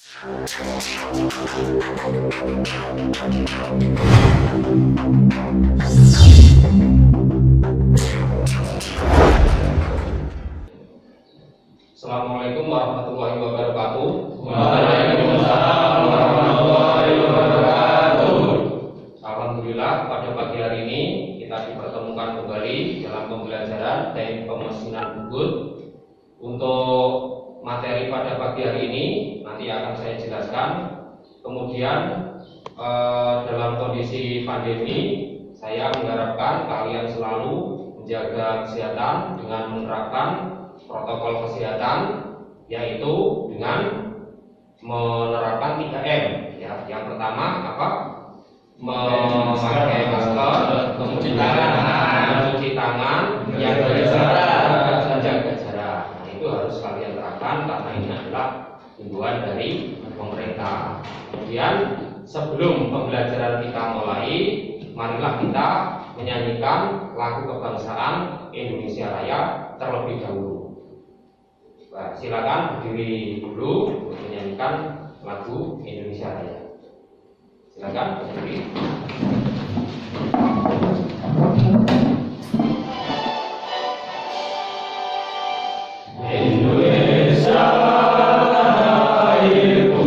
Assalamualaikum warahmatullahi wabarakatuh. Waalaikumsalam warahmatullahi wabarakatuh. Alhamdulillah pada pagi hari ini kita dipertemukan kembali dalam pembelajaran teknik pemesinan bubut. Untuk materi pada pagi hari ini nanti akan saya jelaskan. Kemudian dalam kondisi pandemi, saya mengharapkan kalian selalu menjaga kesehatan dengan menerapkan protokol kesehatan, yaitu dengan menerapkan 3M. Ya, yang pertama apa? Memakai masker, mencuci tangan, yang kedua menjaga jarak. Nah, itu harus kalian terapkan karena ini adalah himbauan dari pemerintah. Kemudian sebelum pembelajaran kita mulai, marilah kita menyanyikan lagu kebangsaan Indonesia Raya terlebih dahulu. Nah, silakan berdiri dulu untuk menyanyikan lagu Indonesia Raya. Silakan berdiri. Indonesia airku,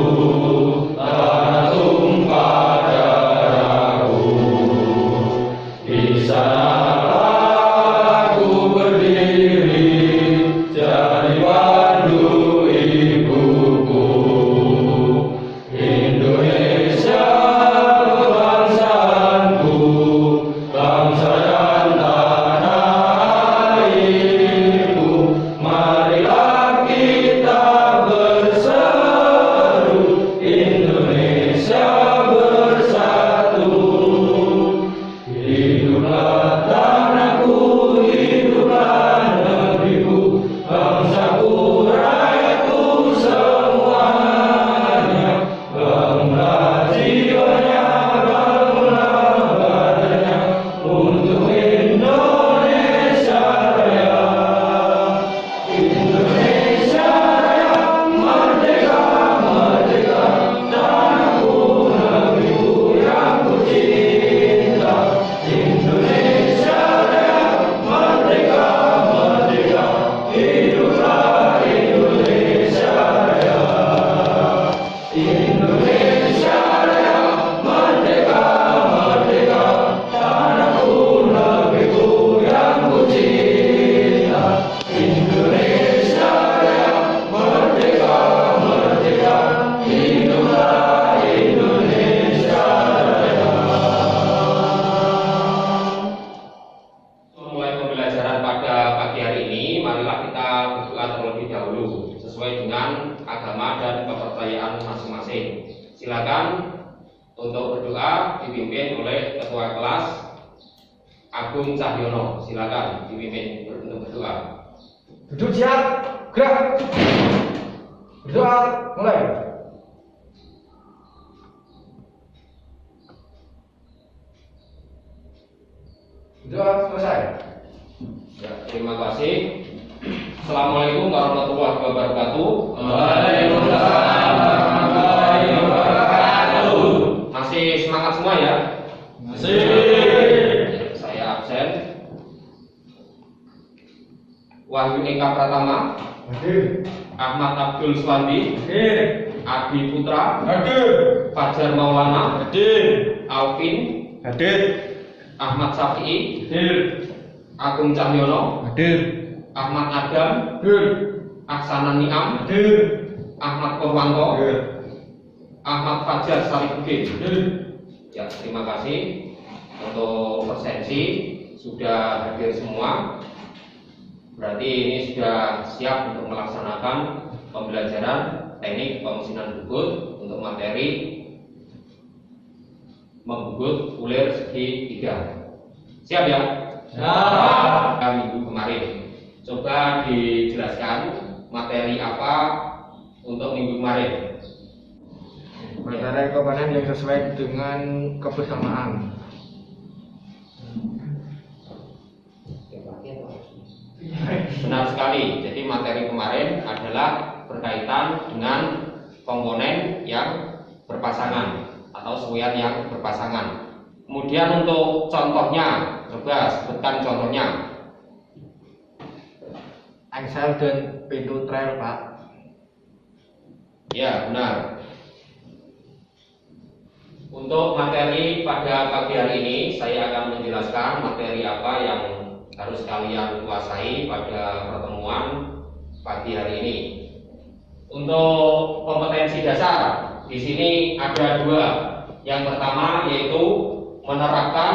tanah tumpah darahku, di sana aku berdiri, jadi pandu ibuku. Indonesia bangsaku, bangsa dan tanah airku, marilah kita berseru, Indonesia bersatu. Hiduplah tanahku, hiduplah negeriku, bangsaku, rakyatku semuanya. Bangunlah jiwanya, bangunlah badannya, untuk Indonesia Raya. Indonesia Raya, merdeka, merdeka, tanahku, negeriku yang ku cinta. Indonesia Raya, merdeka, merdeka, hiduplah Indonesia Raya. Indonesia Raya, merdeka, merdeka, tanahku, negeriku yang ku cinta. Indonesia Raya, merdeka, merdeka, hiduplah Indonesia Raya. Mulai pembelajaran pada pagi hari ini, marilah kita berdoa terlebih dahulu sesuai dengan agama dan kepercayaan masing-masing. Silakan untuk berdoa dipimpin oleh Ketua Kelas Agung Cahyono. Silakan dipimpin untuk berdoa. Duduk siap, gerak. Berdoa, mulai. Berdoa selesai. Ya, terima kasih. Assalamualaikum warahmatullahi wabarakatuh. Waalaikumsalam warahmatullahi wabarakatuh. Masih semangat semua ya? Masih. Saya absen. Wahyu Eka Pratama, Hadir. Ahmad Abdul Swandi, Hadir. Adi Putra, Hadir. Fajar Maulana, Hadir. Alvin, Hadir. Ahmad Syafi'i, Hadir. Agung Cahyono, Hadir. Ahmad Adam, Hadir. Aksana Niam, Hadir. Ahmad Purwanto, Hadir. Ahmad Fajar Salihuddin. Hadir. Ya, terima kasih untuk presensi sudah hadir semua. Berarti ini sudah siap untuk melaksanakan pembelajaran teknik pemesinan bubut untuk materi membubut ulir segi 3. Siap ya? Siap. Minggu kemarin. Coba dijelaskan materi apa untuk minggu kemarin. Materi komponen yang sesuai dengan kebersamaan. Benar sekali. Jadi materi kemarin adalah berkaitan dengan komponen yang berpasangan atau suian yang berpasangan. Kemudian untuk contohnya, coba sebutkan contohnya. Engsel dan pintu trail, Pak. Ya, benar. Untuk materi pada pagi hari ini, saya akan menjelaskan materi apa yang harus kalian kuasai pada pertemuan pagi hari ini. Untuk kompetensi dasar, di sini ada dua. Yang pertama yaitu menerapkan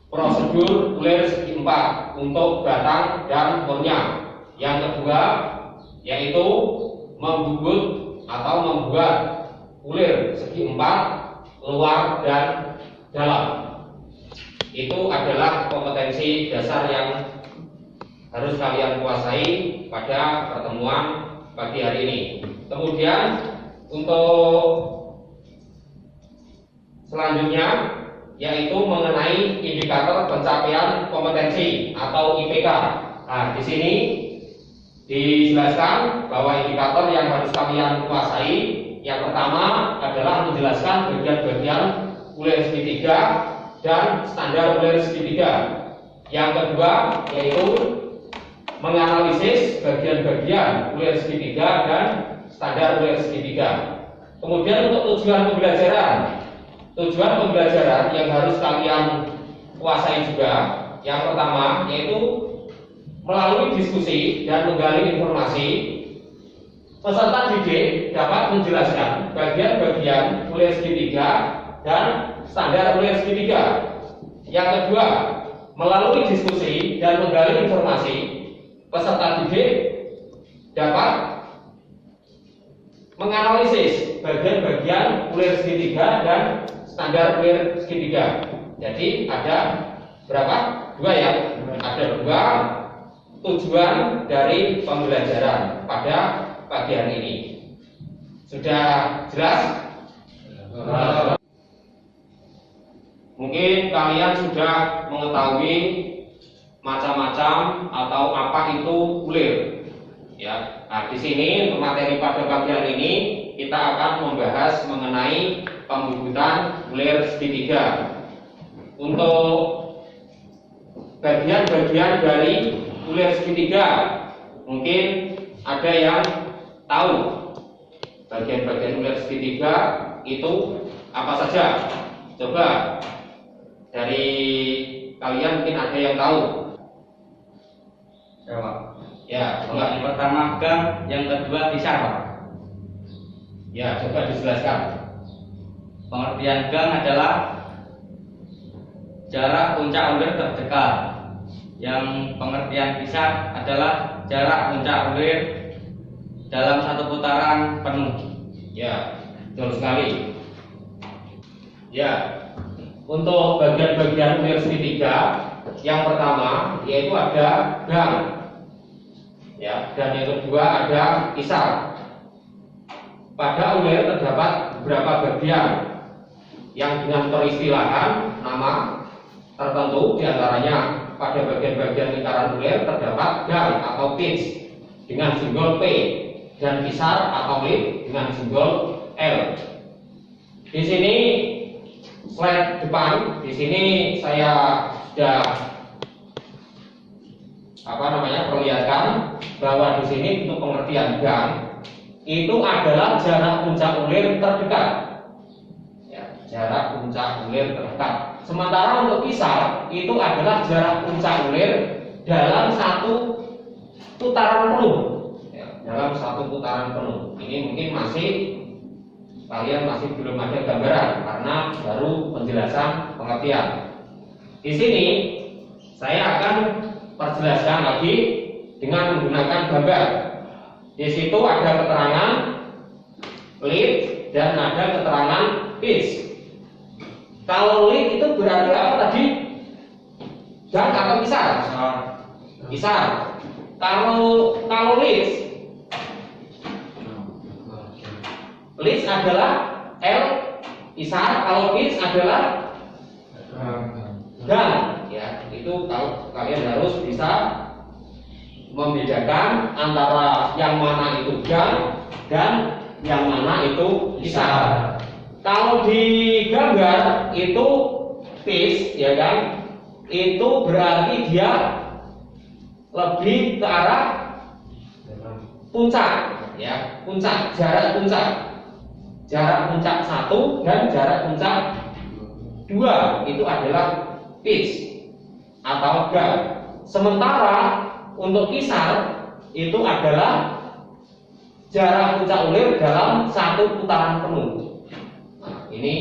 prosedur ulir segi 4 untuk batang dan core-nya. Yang kedua yaitu membubut atau membuat ulir segi 4 luar dan dalam. Itu adalah kompetensi dasar yang harus kalian kuasai pada pertemuan pagi hari ini. Kemudian untuk selanjutnya yaitu mengenai indikator pencapaian kompetensi atau IPK. Nah, di sini dijelaskan bahwa indikator yang harus kalian kuasai yang pertama adalah menjelaskan bagian-bagian ulir segitiga dan standar ulir segitiga. Yang kedua yaitu menganalisis bagian-bagian ulir segitiga dan standar ulir segitiga. Kemudian untuk tujuan pembelajaran yang harus kalian kuasai juga, yang pertama yaitu melalui diskusi dan menggali informasi, peserta didik dapat menjelaskan bagian-bagian ulir segitiga dan standar ulir segitiga. Yang kedua, melalui diskusi dan menggali informasi, peserta didik dapat menganalisis bagian-bagian ulir segitiga dan standar ulir segitiga. Jadi ada berapa? Dua ya. Ada dua tujuan dari pembelajaran pada pagi hari ini. Sudah jelas? Mungkin kalian sudah mengetahui macam-macam atau apa itu ulir. Ya. Nah, di sini untuk materi pada pagi hari ini kita akan membahas mengenai pembubutan ulir segitiga. Untuk bagian-bagian dari ulir segitiga, mungkin ada yang tahu bagian-bagian ulir segitiga itu apa saja. Coba dari kalian mungkin ada yang tahu. Jawab. Ya, coba. Yang pertama gang, yang kedua pisar, Pak. Ya, coba dijelaskan. Pengertian gang adalah jarak puncak ulir terdekat. Yang pengertian pisar adalah jarak puncak ulir dalam satu putaran penuh. Ya, betul sekali. Ya, untuk bagian-bagian ulir segitiga, yang pertama yaitu ada gang. Ya, dan yang kedua ada pisar. Pada ulir terdapat beberapa bagian yang dengan peristilahan nama tertentu, diantaranya pada bagian-bagian lingkaran ulir terdapat gang atau pitch dengan simbol P dan pisar atau lip dengan simbol L. Di sini slide depan, di sini saya sudah perlihatkan bahwa di sini untuk pengertian gang itu adalah jarak puncak ulir terdekat. Ya, jarak puncak ulir terdekat. Sementara untuk pisar itu adalah jarak puncak ulir dalam satu putaran penuh. Ya, dalam satu putaran penuh. Ini mungkin kalian masih belum ada gambaran karena baru penjelasan pengertian. Di sini saya akan perjelaskan lagi dengan menggunakan gambar. Di situ ada keterangan lead dan ada keterangan pitch. Kalau lead itu berarti apa tadi? Gang atau pisar? Pisar. Kalau lead adalah L pisar, kalau pitch adalah gang. Ya, itu kalau kalian harus bisa membedakan antara yang mana itu gang dan yang mana itu isar. Kalau di gambar itu pitch, ya kan, itu berarti dia lebih ke arah puncak, ya, puncak, jarak puncak 1 dan jarak puncak 2 itu adalah pitch atau gap. Sementara untuk kisar itu adalah jarak puncak ulir dalam satu putaran penuh. Nah, ini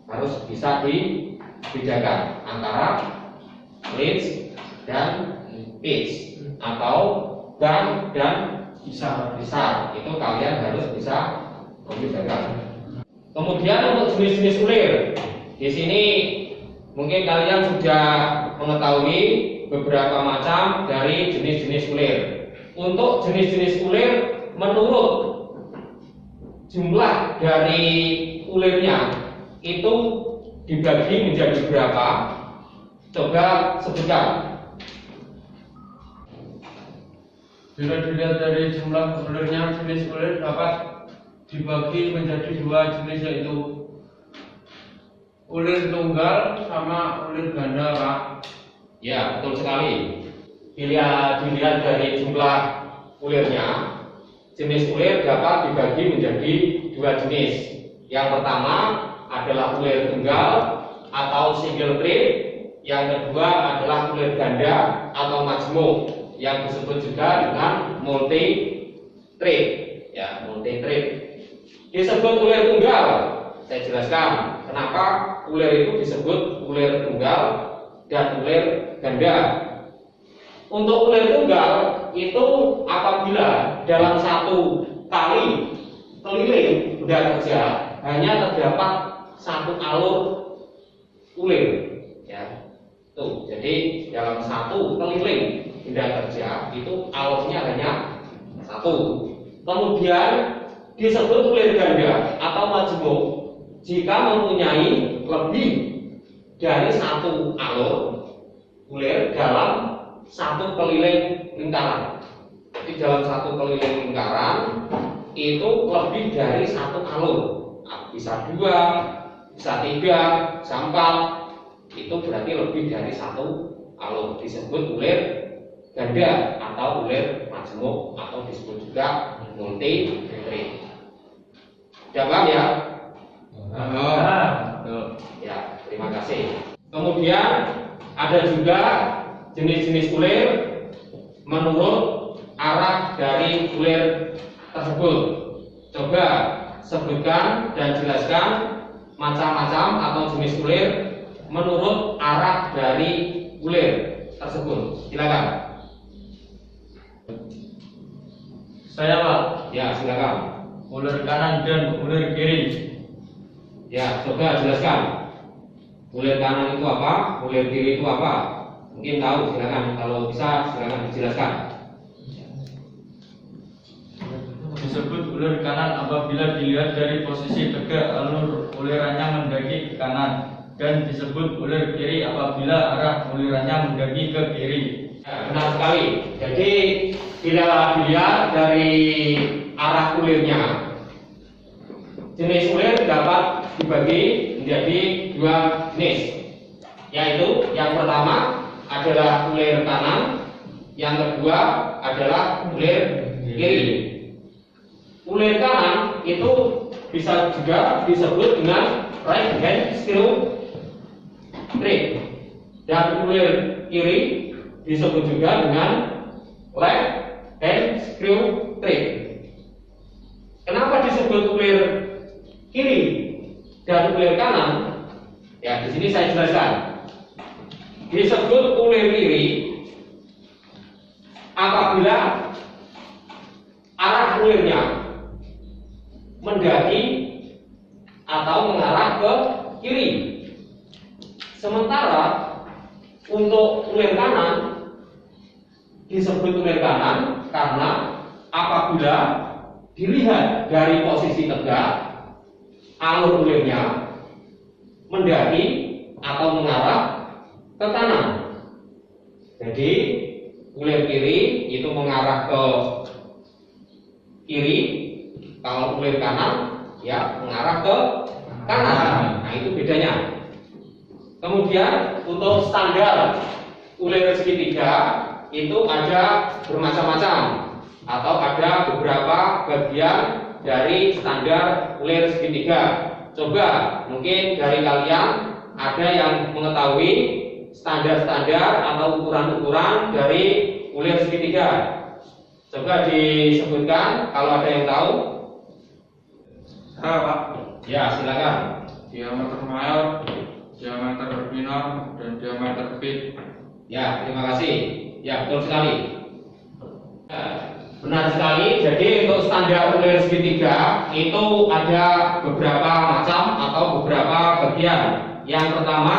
harus bisa dibedakan antara pitch dan pitch atau gap dan kisar. Itu kalian harus bisa membedakan. Kemudian untuk jenis-jenis ulir, di sini mungkin kalian sudah mengetahui beberapa macam dari jenis-jenis ulir. Untuk jenis-jenis ulir menurut jumlah dari ulirnya itu dibagi menjadi berapa? Coba sebutkan. Bila dilihat dari jumlah ulirnya, jenis ulir dapat dibagi menjadi 2 jenis, yaitu ulir tunggal sama ulir ganda, Pak. Ya, betul sekali. Dilihat dari jumlah ulirnya, jenis ulir dapat dibagi menjadi 2 jenis. Yang pertama adalah ulir tunggal atau single trip. Yang kedua adalah ulir ganda atau majmuk, yang disebut juga dengan multi trip. Ya, multi trip. Disebut ulir tunggal. Saya jelaskan kenapa ulir itu disebut ulir tunggal dan ulir ganda. Untuk ulir tunggal itu apabila dalam satu kali keliling benda kerja hanya terdapat satu alur ulir, ya. Tuh, jadi dalam satu keliling benda kerja itu alurnya hanya satu. Kemudian disebut ulir ganda atau majmuk jika mempunyai lebih dari satu alur ulir dalam satu keliling lingkaran. Jadi dalam satu keliling lingkaran itu lebih dari satu alur. Nah, bisa 2, bisa 3, bisa 4. Itu berarti lebih dari satu alur, disebut ulir ganda atau ulir majmuk atau disebut juga multi trip. Jawab ya? Ya, terima kasih. Kemudian ada juga jenis-jenis ulir menurut arah dari ulir tersebut. Coba sebutkan dan jelaskan macam-macam atau jenis ulir menurut arah dari ulir tersebut. Silakan. Saya, Pak. Ya, silakan. Ulir kanan dan ulir kiri. Ya, coba jelaskan. Ulir kanan itu apa? Ulir kiri itu apa? Mungkin tahu, silakan. Kalau bisa, silakan dijelaskan. Disebut ulir kanan apabila dilihat dari posisi tegak alur ulirannya mendaki ke kanan, dan disebut ulir kiri apabila arah ulirannya mendaki ke kiri. Ya, benar sekali. Jadi bila dilihat dari arah ulirnya, jenis ulir dapat dibagi menjadi 2 jenis, yaitu yang pertama adalah ulir kanan, yang kedua adalah ulir kiri. Ulir kanan itu bisa juga disebut dengan right hand screw trip, dan ulir kiri disebut juga dengan left hand screw trip. Kenapa disebut ulir kiri dan ulir kanan? Ya, di sini saya jelaskan. Disebut ulir kiri apabila arah ulirnya mendaki atau mengarah ke kiri. Sementara untuk ulir kanan disebut ulir kanan karena apabila dilihat dari posisi tegak, alur ulirnya mendaki atau mengarah ke kanan. Jadi ulir kiri itu mengarah ke kiri, Kalau ulir kanan ya mengarah ke kanan. Nah, itu bedanya. Kemudian untuk standar ulir segitiga itu ada bermacam-macam atau ada beberapa bagian dari standar ulir segitiga. Coba mungkin dari kalian ada yang mengetahui standar-standar atau ukuran-ukuran dari ulir segitiga. Coba disebutkan kalau ada yang tahu. Pak. Ya, silakan. Diameter mayor, diameter minor, dan diameter bit. Ya, terima kasih. Ya, betul sekali. Benar sekali. Jadi untuk standar ulir segitiga itu ada beberapa macam atau beberapa bagian. Yang pertama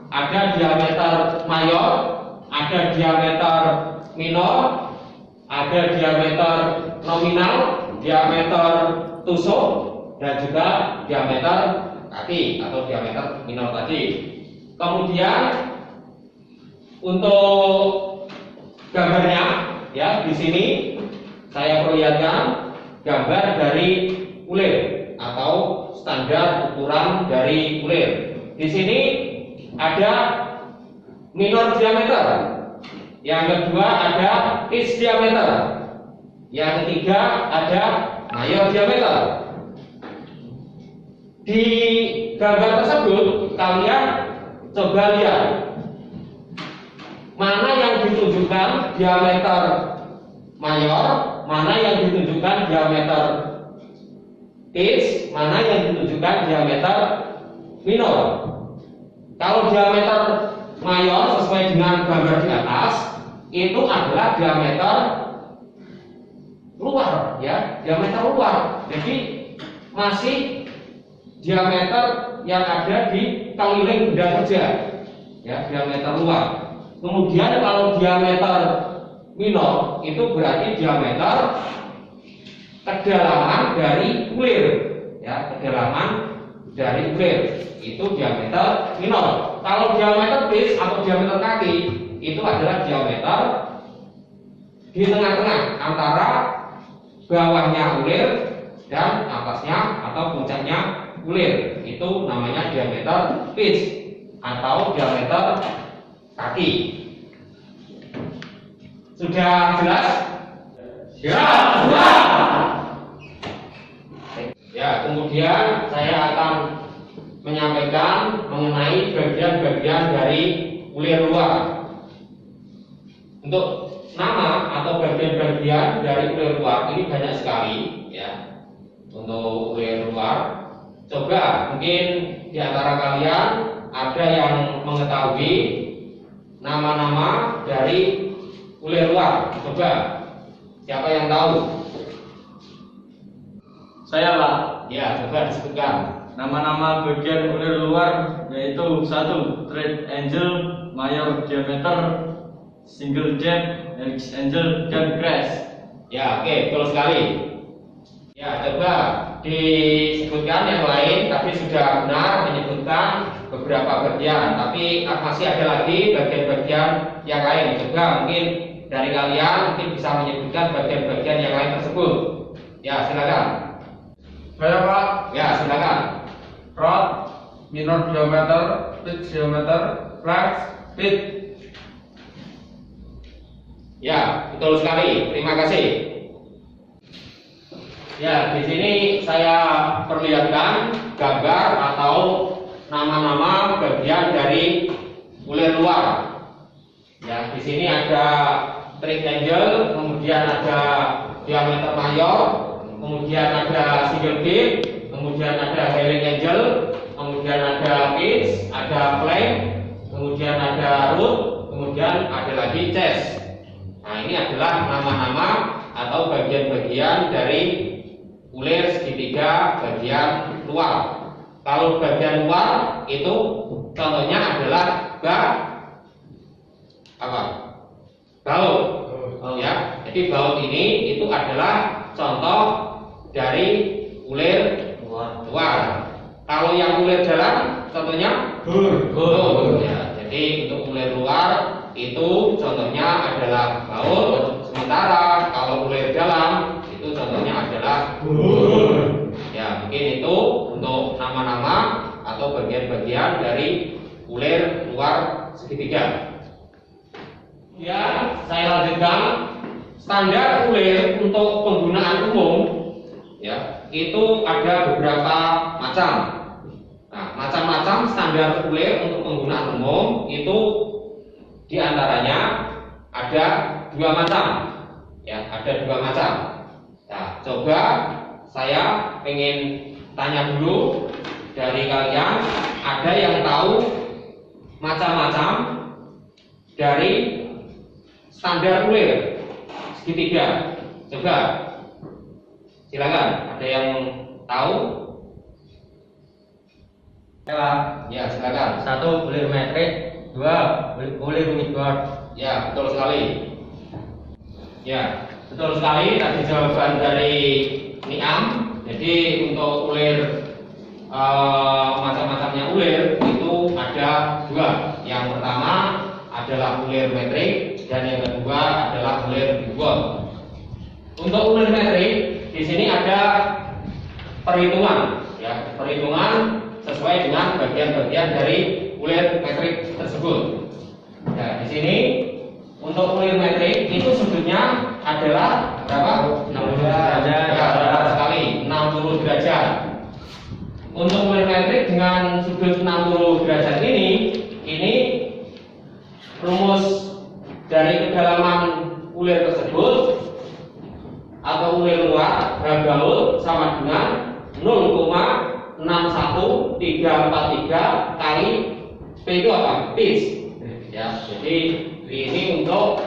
ada diameter mayor, ada diameter minor, ada diameter nominal, diameter tusuk, dan juga diameter kaki atau diameter minor tadi. Kemudian untuk gambarnya ya di sini saya perlihatkan gambar dari ulir atau standar ukuran dari ulir. Di sini ada minor diameter, yang kedua ada pitch diameter, yang ketiga ada mayor diameter. Di gambar tersebut kalian coba lihat mana yang ditunjukkan diameter mayor, mana yang ditunjukkan diameter pitch, mana yang ditunjukkan diameter minor. Kalau diameter mayor sesuai dengan gambar di atas itu adalah diameter luar, ya, diameter luar. Jadi masih diameter yang ada di keliling benda kerja, ya, diameter luar. Kemudian kalau diameter minor itu berarti diameter kedalaman dari ulir, ya, kedalaman dari ulir itu diameter minor. Kalau diameter pitch atau diameter kaki itu adalah diameter di tengah-tengah antara bawahnya ulir dan atasnya atau puncaknya ulir. Itu namanya diameter pitch atau diameter kaki. Sudah jelas? Ya, sudah. Ya, kemudian saya akan menyampaikan mengenai bagian-bagian dari ulir luar. Untuk nama atau bagian-bagian dari ulir luar ini banyak sekali, ya. Untuk ulir luar, coba mungkin di antara kalian ada yang mengetahui nama-nama dari ulir luar. Coba, siapa yang tahu? Saya, Pak. Ya, coba disebutkan. Nama-nama bagian ulir luar yaitu 1. Thread angel, mayor diameter, single jet, helix angel, dan crash. Ya, oke, betul sekali. Ya, coba disebutkan yang lain. Tadi sudah benar menyebutkan beberapa bagian, tapi masih ada lagi bagian-bagian yang lain. Coba mungkin dari kalian mungkin bisa menyebutkan bagian-bagian yang lain tersebut. Ya, silakan. Saya, Pak. Ya, silakan. Rod, minor diameter, pitch diameter, flex, bit. Ya, betul sekali. Terima kasih. Ya, di sini saya perlihatkan gambar atau nama-nama bagian dari ulir luar. Ya, di sini ada triangle, kemudian ada diameter mayor, kemudian ada single bit, kemudian ada helix angel, kemudian ada pitch, ada flank, kemudian ada root, kemudian ada lagi chest. Nah, ini adalah nama-nama atau bagian-bagian dari ulir segitiga bagian luar. Kalau bagian luar itu contohnya adalah baut. Ya, jadi baut ini itu adalah contoh dari ulir luar. Kalau yang ulir dalam contohnya bur. Ya, jadi untuk ulir luar itu contohnya adalah baut. Sementara kalau ulir dalam itu contohnya adalah bur. untuk nama-nama atau bagian-bagian dari ulir luar segitiga. Ya, saya lanjutkan. Standar ulir untuk penggunaan umum, ya, itu ada beberapa macam. Nah, macam-macam standar ulir untuk penggunaan umum itu diantaranya ada 2 macam, ya, ada 2 macam. Nah, coba saya ingin tanya dulu dari kalian, ada yang tahu macam-macam dari standar ulir segitiga? Coba silakan, ada yang tahu? Ya, silakan. 1. Ulir metrik, 2. Ulir Whitworth. Ya, betul sekali. Ya, betul sekali tadi jawaban dari Niam. Jadi untuk ulir macam-macamnya ulir itu ada 2. Yang pertama adalah ulir metrik dan yang kedua adalah ulir Whitworth. Untuk ulir metrik di sini ada perhitungan, ya, perhitungan sesuai dengan bagian-bagian dari ulir metrik tersebut. Nah, di sini untuk ulir metrik itu sudutnya adalah berapa? 60 derajat. Ya, tepat sekali, 60 derajat. Untuk ulir metrik dengan sudut 60 derajat ini rumus dari kedalaman ulir tersebut atau ulir luar gaul sama dengan 0,61343 kali P itu apa? Pitch. Ya, jadi ini untuk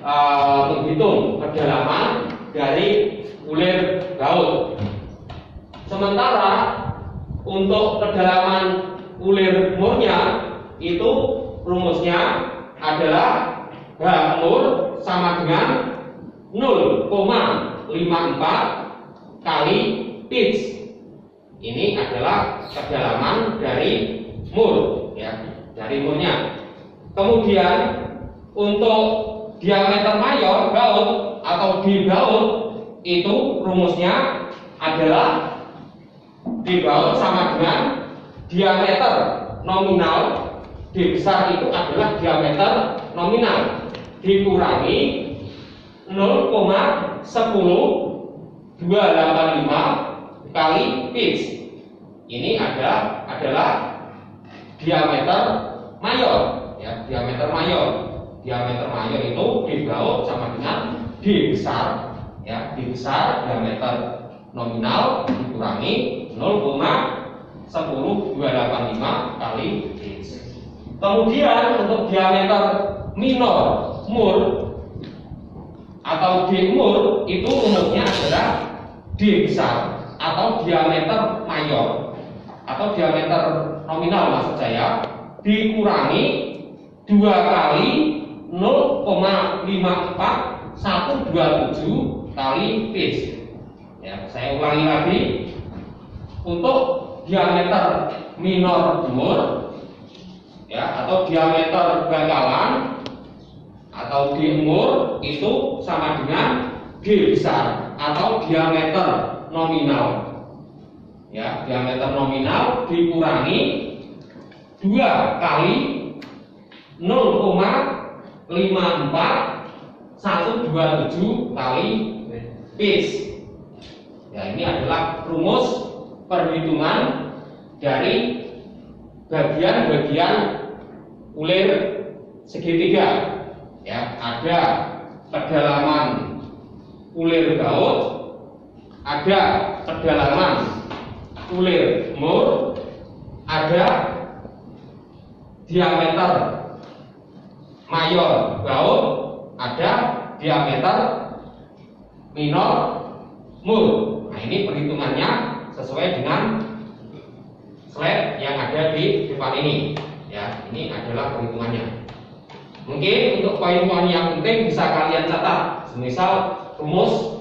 menghitung kedalaman dari ulir gaul. Sementara untuk kedalaman ulir murnya itu rumusnya adalah H mur sama dengan 0,54 kali pitch. Ini adalah kedalaman dari mur, ya, dari murnya. Kemudian untuk diameter mayor gaul atau D gaul itu rumusnya adalah D gaul sama dengan diameter nominal. D besar itu adalah diameter nominal dikurangi 0,10285 kali pitch. Ini adalah diameter mayor, ya, diameter mayor. Diameter mayor itu D gaul sama dengan D besar, ya, D besar diameter nominal dikurangi 0,10285 kali pitch. Kemudian untuk diameter minor mur atau D mur itu rumusnya adalah D besar atau diameter mayor atau diameter nominal maksud saya dikurangi 2 kali 0,54127 kali pitch. Ya, saya ulangi lagi. Untuk diameter minor mur, ya, atau diameter bangkalan atau D mur itu sama dengan D besar atau diameter nominal, ya, diameter nominal dikurangi 2 kali 0,54127 kali pitch. Ya, ini adalah rumus perhitungan dari bagian-bagian ulir segitiga. Ya, ada kedalaman ulir gaul, ada kedalaman ulir mur, ada diameter mayor gaul, ada diameter minor mur. Nah, ini perhitungannya sesuai dengan slide yang ada di depan ini. Ya, ini adalah perhitungannya. Mungkin untuk poin-poin yang penting bisa kalian catat. Semisal rumus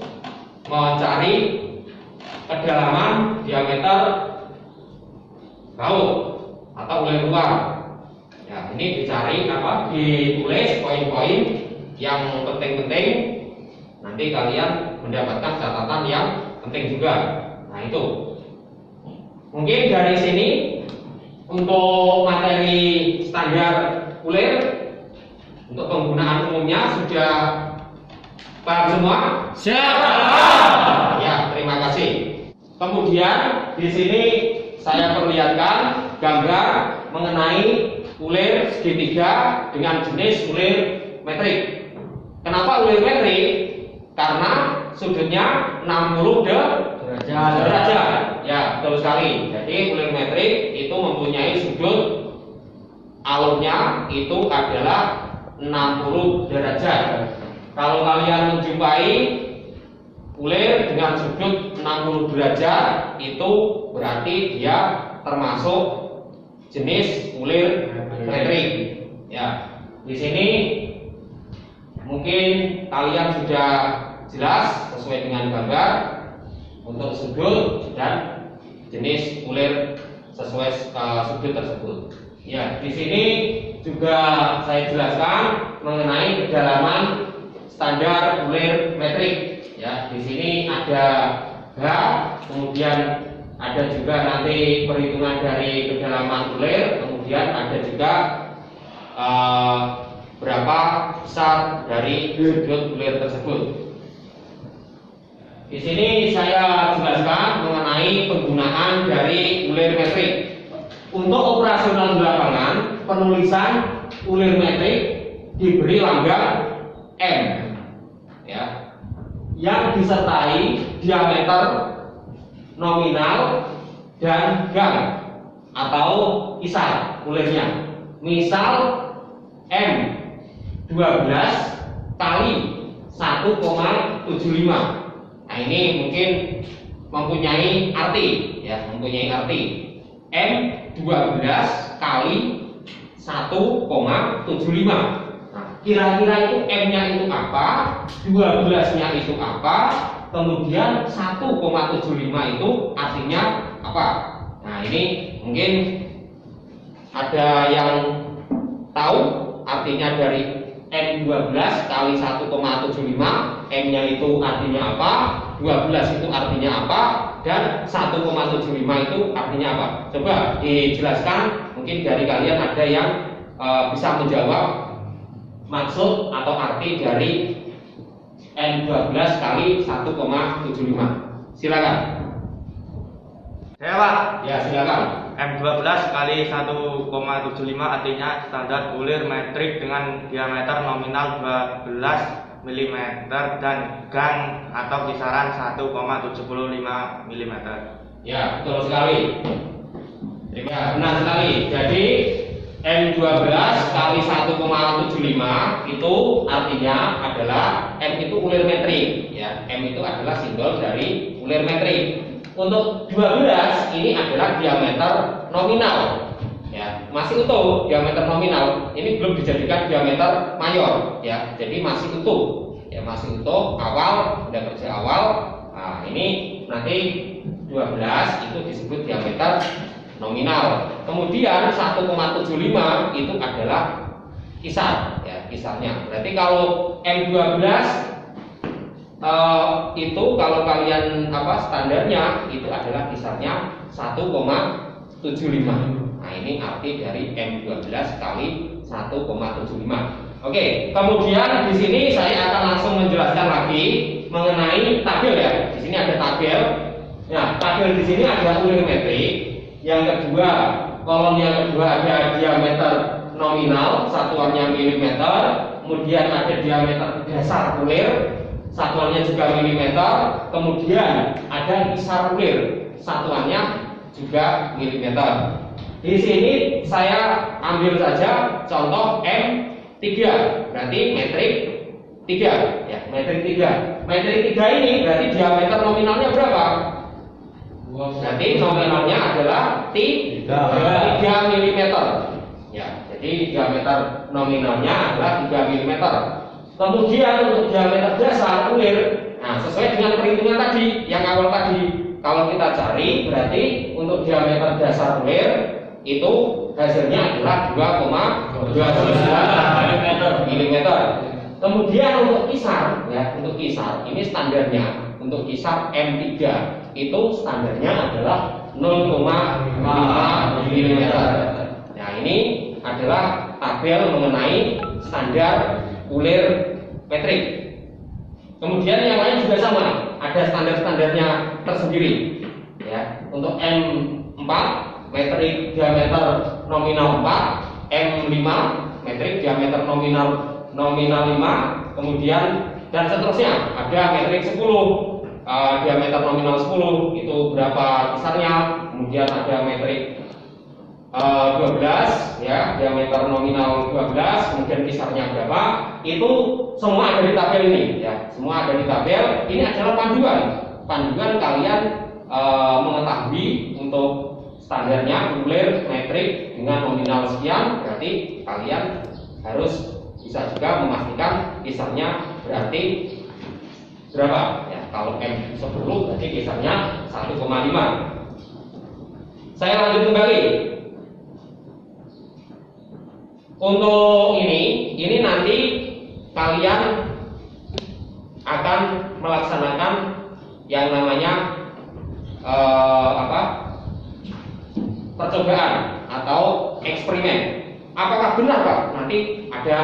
mencari kedalaman diameter gaul atau ulir luar. Ya, ini dicari apa? Ditulis poin-poin yang penting-penting. Nanti kalian mendapatkan catatan yang penting juga. Nah, itu. Mungkin dari sini untuk materi standar ulir untuk penggunaan umumnya sudah paham semua? Siap. Ya, terima kasih. Kemudian di sini saya perlihatkan gambar mengenai ulir segitiga dengan jenis ulir metrik. Kenapa ulir metrik? Karena sudutnya 60 derajat. Ya, betul sekali. Jadi ulir metrik itu mempunyai sudut alurnya itu adalah 60 derajat. Kalau kalian menjumpai ulir dengan sudut 60 derajat itu berarti dia termasuk jenis ulir metrik. Ya, di sini mungkin kalian sudah jelas sesuai dengan gambar untuk sudut dan jenis ulir sesuai sudut tersebut. Ya, di sini juga saya jelaskan mengenai kedalaman standar ulir metrik. Ya, di sini ada H, kemudian ada juga nanti perhitungan dari kedalaman ulir, kemudian ada juga berapa besar dari sudut ulir tersebut. Di sini saya jelaskan mengenai penggunaan dari ulir metrik. Untuk operasional di lapangan, penulisan ulir metrik diberi lambang M, ya, yang disertai diameter nominal dan gang atau isar ulirnya. Misal M 12 kali 1,75. Nah, ini mungkin mempunyai arti, ya, mempunyai arti. M 12 kali 1,75. Nah, kira-kira itu M-nya itu apa, 12-nya itu apa, kemudian 1,75 itu artinya apa. Nah, ini mungkin ada yang tahu artinya dari M12 kali 1,75, M-nya itu artinya apa, 12 itu artinya apa, dan 1,75 itu artinya apa. Coba dijelaskan, mungkin dari kalian ada yang bisa menjawab maksud atau arti dari M12 kali 1,75. Silakan. Saya Pak. Ya, silakan. M12 kali 1,75 artinya standar ulir metrik dengan diameter nominal 12 mm dan gang atau kisaran 1,75 mm. Ya, betul sekali. Ya, benar sekali. Jadi M12 kali 1,75 itu artinya adalah M itu ulir metrik, ya. M itu adalah simbol dari ulir metrik. Untuk 12 ini adalah diameter nominal, ya, masih utuh diameter nominal. Ini belum dijadikan diameter mayor, ya. Jadi masih utuh, ya, masih utuh awal, udah kerja awal. Nah, ini nanti 12 itu disebut diameter nominal. Kemudian 1,75 itu adalah kisar, ya, kisarnya. Berarti kalau M12 itu kalau kalian standarnya itu adalah kisarnya 1,75. Nah, ini arti dari M12 kali 1,75. Oke, kemudian di sini saya akan langsung menjelaskan lagi mengenai tabel, ya. Di sini ada tabel. Nah, tabel di sini ada ulir metrik. Yang kedua, kolom yang kedua ada diameter nominal, satuannya milimeter. Kemudian ada diameter dasar ulir, satuannya juga milimeter. Kemudian ada kisar ulir, satuannya juga milimeter. Di sini saya ambil saja contoh M3, berarti metrik 3, ya, metrik 3. Metrik 3 ini berarti diameter nominalnya berapa? Berarti nominalnya adalah 3 mm. Ya, jadi diameter nominalnya adalah 3 mm. Kemudian untuk diameter dasar ulir, nah, sesuai dengan perhitungan tadi, yang awal tadi, kalau kita cari berarti untuk diameter dasar ulir itu hasilnya adalah 2,29 mm. Kemudian untuk kisar, ya, untuk kisar ini standarnya untuk kisar M3 itu standarnya adalah 0,5 mm. Nah, ini adalah tabel mengenai standar ulir metrik. Kemudian yang lain juga sama, ada standar-standarnya tersendiri. Ya, untuk M4 metrik diameter nominal 4, M5 metrik diameter nominal 5, kemudian dan seterusnya. Ada metrik 10 diameter nominal 10 itu berapa besarnya, kemudian ada metrik 12 ya, diameter nominal 12, kemudian kisarnya berapa, itu semua ada di tabel ini ya, semua ada di tabel. Ini adalah panduan kalian mengetahui untuk standarnya ulir metrik dengan nominal sekian, berarti kalian harus bisa juga memastikan kisarnya berarti berapa ya. Kalau M10 berarti kisarnya 1,5. Saya lanjut kembali. Untuk ini nanti kalian akan melaksanakan yang namanya percobaan atau eksperimen. Apakah benar Pak? Nanti ada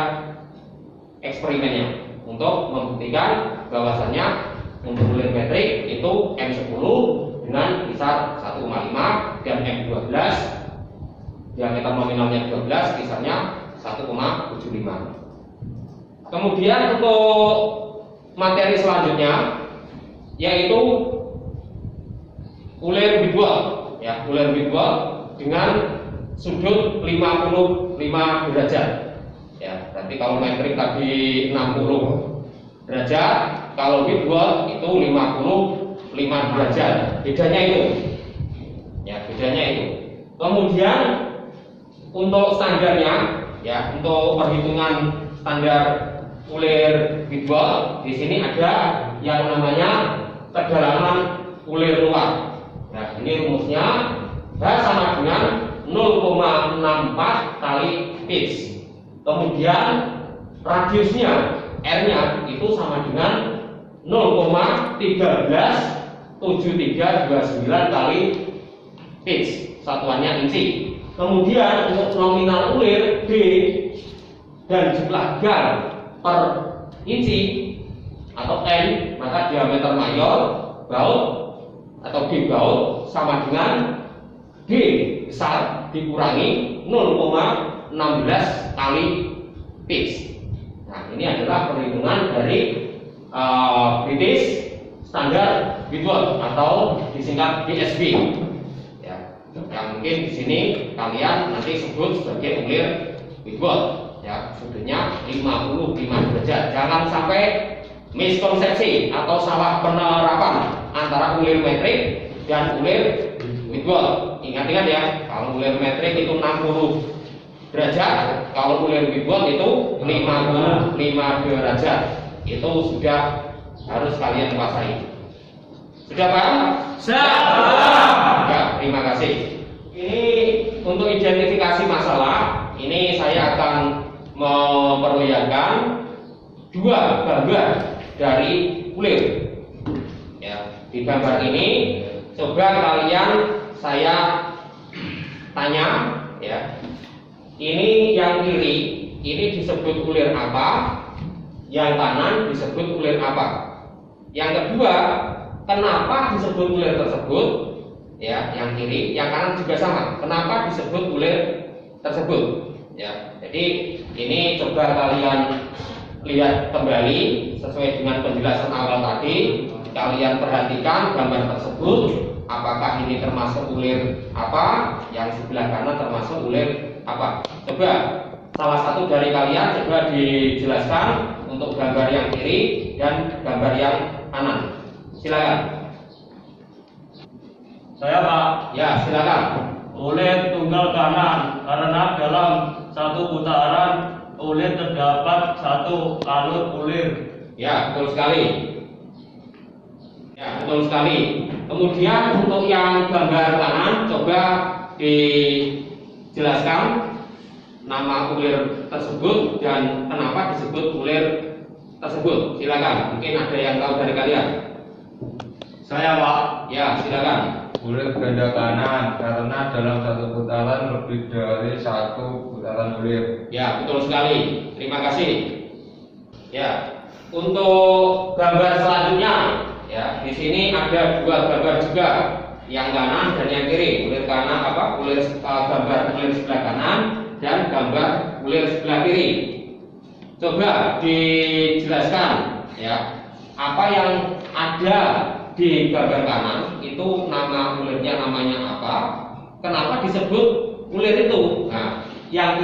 eksperimennya untuk membuktikan bahwasannya untuk ulir metrik itu M10 dengan kisar 1,5 dan M12 diameter nominalnya 12, kisarnya 1,75. Kemudian untuk materi selanjutnya yaitu ulir Whitworth ya, ulir Whitworth dengan sudut 55 derajat ya. Berarti kalau metrik tadi 60 derajat, kalau Whitworth itu 55 derajat. Bedanya itu. Ya, bedanya itu. Kemudian untuk standarnya ya, untuk perhitungan standar ulir Whitworth di sini ada yang namanya kedalaman ulir luar. Nah, ini rumusnya sama dengan 0,64 kali pitch. Kemudian radiusnya R-nya itu sama dengan 0,137329 kali pitch, satuannya inci. Kemudian untuk nominal ulir D dan jumlah gal per inci atau N, maka diameter mayor baut atau D baut sama dengan D besar dikurangi 0,16 kali pitch. Nah, ini adalah perhitungan dari British Standard Whitworth atau disingkat BSB. Ya, yang mungkin di sini kalian nanti sebut sebagai ulir Whitworth. Ya, sudutnya 55 derajat. Jangan sampai miskonsepsi atau salah penerapan antara ulir metrik dan ulir Whitworth. Ingat-ingat ya, kalau ulir metrik itu 60 derajat, kalau ulir Whitworth itu 55 derajat. Itu sudah harus kalian kuasai. Sudah paham? Siap. Ya, terima kasih. Ini untuk identifikasi masalah, ini saya akan memperlihatkan dua gambar dari ulir. Ya, di gambar ini coba kalian saya tanya ya. Ini yang kiri, ini disebut ulir apa? Yang kanan disebut ulir apa? Yang kedua, kenapa disebut ulir tersebut? Ya, yang kiri, yang kanan juga sama. Kenapa disebut ulir tersebut? Ya, jadi ini coba kalian lihat kembali sesuai dengan penjelasan awal tadi. Kalian perhatikan gambar tersebut. Apakah ini termasuk ulir apa? Yang sebelah kanan termasuk ulir apa? Coba salah satu dari kalian coba dijelaskan untuk gambar yang kiri dan gambar yang kanan. Silakan. Saya Pak. Ya, silakan. Ulir tunggal kanan karena dalam satu putaran ulir terdapat satu alur ulir. Ya, betul sekali. Ya, betul sekali. Kemudian untuk yang gambar kanan coba dijelaskan nama ulir tersebut dan kenapa disebut ulir tersebut. Silakan. Mungkin ada yang tahu dari kalian. Saya Pak. Ya, silakan. ulir ganda kanan karena dalam satu putaran lebih dari satu putaran ulir. Ya, betul sekali. Terima kasih. Ya, untuk gambar selanjutnya, ya, di sini ada dua gambar juga, yang kanan dan yang kiri. Ulir kanan gambar ulir sebelah kanan dan gambar ulir sebelah kiri. Coba dijelaskan, ya, apa yang ada di gambar kanan itu nama ulirnya namanya apa? Kenapa disebut ulir itu? Nah, yang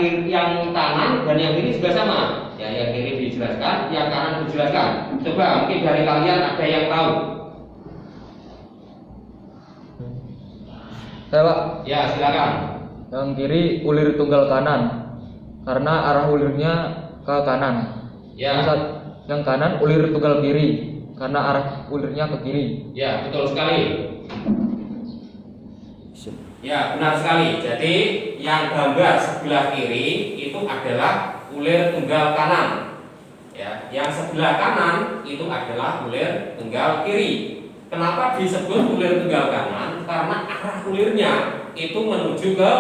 kanan dan yang kiri juga sama. Ya, yang kiri dijelaskan, yang kanan dijelaskan. Coba mungkin dari kalian ada yang tahu. Saya Pak, Ya, silakan. yang kiri ulir tunggal kanan karena arah ulirnya ke kanan. Ya. Yang kanan ulir tunggal kiri karena arah ulirnya ke kiri. Ya, betul sekali. Ya, benar sekali. Jadi yang gambar sebelah kiri itu adalah ulir tunggal kanan. Ya, yang sebelah kanan itu adalah ulir tunggal kiri. Kenapa disebut ulir tunggal kanan? Karena arah ulirnya itu menuju ke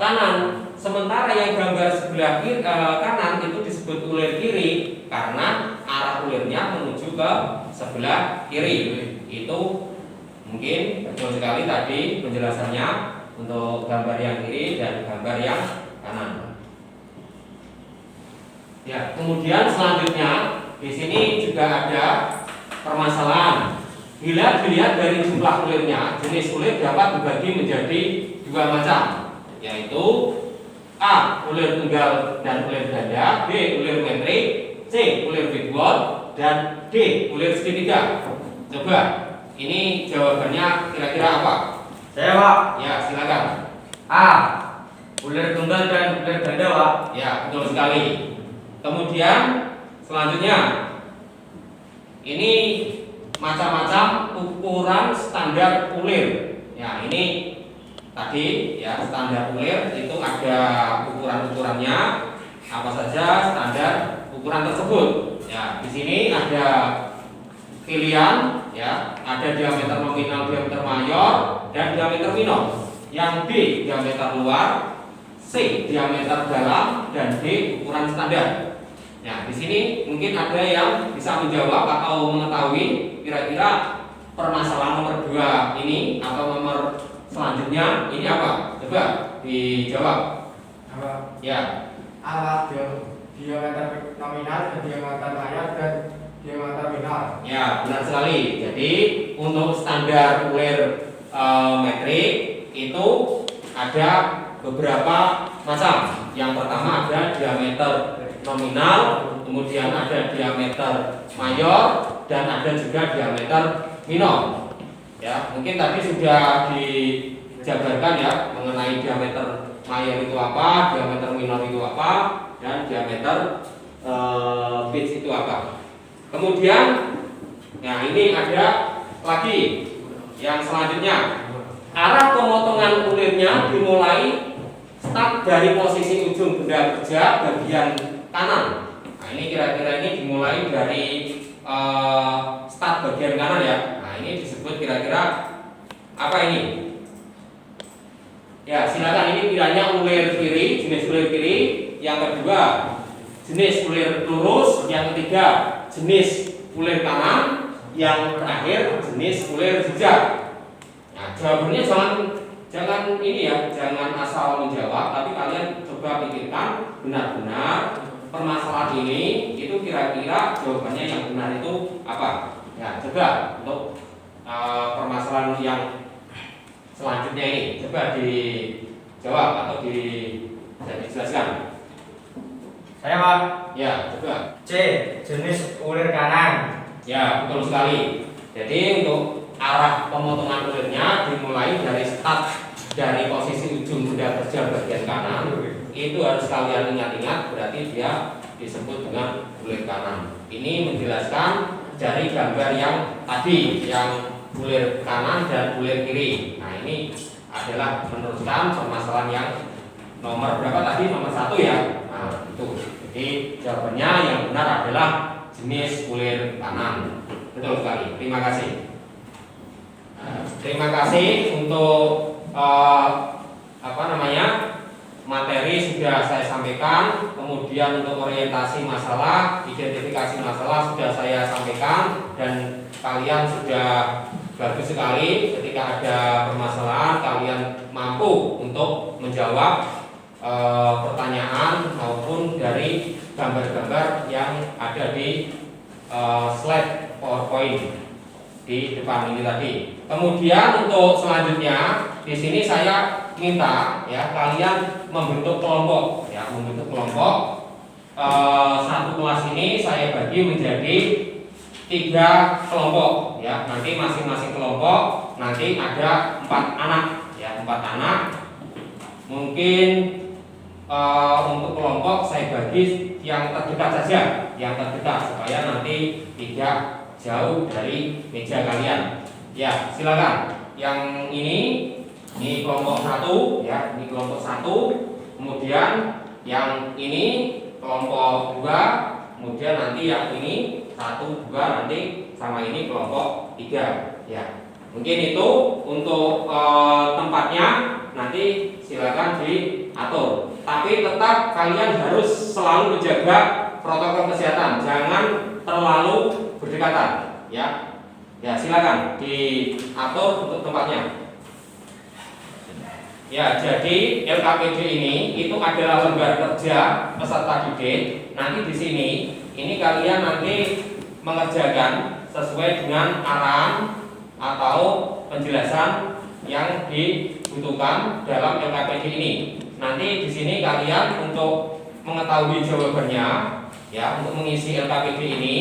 kanan. Sementara yang gambar sebelah kiri, kanan itu disebut ulir kiri karena arah ulirnya menuju ke sebelah kiri. Itu mungkin betul sekali tadi penjelasannya untuk gambar yang kiri dan gambar yang kanan. Ya, kemudian selanjutnya di sini juga ada permasalahan. Bila dilihat dari jumlah ulirnya, jenis ulir dapat dibagi menjadi dua macam, yaitu A. Ulir tunggal dan ulir ganda, B. Ulir metrik, C. Ulir Whitworth, dan D. Ulir segitiga. Coba, ini jawabannya kira-kira apa? Saya Pak. Ya, silakan. A. Ulir tunggal dan ulir ganda Pak. Ya, betul sekali. Kemudian selanjutnya, ini macam-macam ukuran standar ulir. Ya, ini tadi ya standar ulir itu ada ukuran-ukurannya apa saja standar ukuran tersebut. Ya, di sini ada pilihan ya, ada diameter nominal, diameter mayor, dan diameter minor. Yang B diameter luar, C diameter dalam, dan D ukuran standar. Nah, di sini mungkin ada yang bisa menjawab atau mengetahui kira-kira permasalahan nomor 2 ini atau nomor selanjutnya ini apa? Coba dijawab. Apa? Ya. Alat diameter nominal dan diameter mayor dan diameter minor. Ya, benar sekali. Jadi untuk standar ulir metrik itu ada beberapa macam. Yang pertama ada diameter nominal, kemudian ada diameter mayor, dan ada juga diameter minor. Ya, mungkin tadi sudah dijabarkan ya mengenai diameter mayor itu apa, diameter minor itu apa, dan diameter pitch itu apa. Kemudian, nah ini ada lagi yang selanjutnya, arah pemotongan ulirnya dimulai start dari posisi ujung benda kerja bagian kanan. Nah, ini kira-kira ini dimulai dari start bagian kanan ya. Nah, ini disebut kira-kira apa ini? Ya, silakan, ini pilihannya ulir kiri, jenis ulir kiri. Yang kedua, jenis ulir lurus. Yang ketiga, jenis ulir kanan. Yang terakhir, jenis ulir jejak. Nah, jawabannya jangan ini ya, jangan asal menjawab, tapi kalian coba pikirkan benar-benar permasalahan ini itu kira-kira jawabannya yang benar itu apa? Ya, coba untuk permasalahan yang selanjutnya ini coba dijawab atau dijelaskan. Saya Pak. Ya, coba. C. Jenis ulir kanan. Ya, betul sekali. Jadi untuk arah pemotongan ulirnya dimulai dari start dari posisi ujung benda kerja bagian kanan. Itu harus kalian ingat-ingat, berarti dia disebut dengan ulir kanan. Ini menjelaskan dari gambar yang tadi, yang ulir kanan dan ulir kiri. Nah, ini adalah meneruskan permasalahan yang nomor berapa tadi? Nomor 1 ya. Nah, itu. Jadi jawabannya yang benar adalah jenis ulir kanan. Betul sekali. Terima kasih. Terima kasih untuk materi sudah saya sampaikan, kemudian untuk orientasi masalah, identifikasi masalah sudah saya sampaikan, dan kalian sudah bagus sekali. Ketika ada permasalahan, kalian mampu untuk menjawab pertanyaan maupun dari gambar-gambar yang ada di slide PowerPoint di depan ini tadi. Kemudian untuk selanjutnya di sini saya minta ya kalian membentuk kelompok ya, membentuk kelompok. Satu kelas ini saya bagi menjadi 3 kelompok ya. Nanti masing-masing kelompok nanti ada 4 anak ya, 4 anak. Mungkin untuk kelompok saya bagi yang terdekat saja, yang terdekat supaya nanti tidak jauh dari meja kalian. Ya, silakan. Yang ini kelompok 1 ya, ini kelompok 1. Kemudian yang ini kelompok 2. Kemudian nanti yang ini 1, 2 nanti sama ini kelompok 3 ya. Mungkin itu untuk tempatnya nanti silakan diatur. Tapi tetap kalian harus selalu menjaga protokol kesehatan, jangan terlalu berdekatan ya. Ya, silakan diatur untuk tempatnya. Ya, jadi LKPD ini itu adalah lembar kerja peserta didik. Nanti di sini ini kalian nanti mengerjakan sesuai dengan arahan atau penjelasan yang dibutuhkan dalam LKPD ini. Nanti di sini kalian untuk mengetahui jawabannya ya, untuk mengisi LKPD ini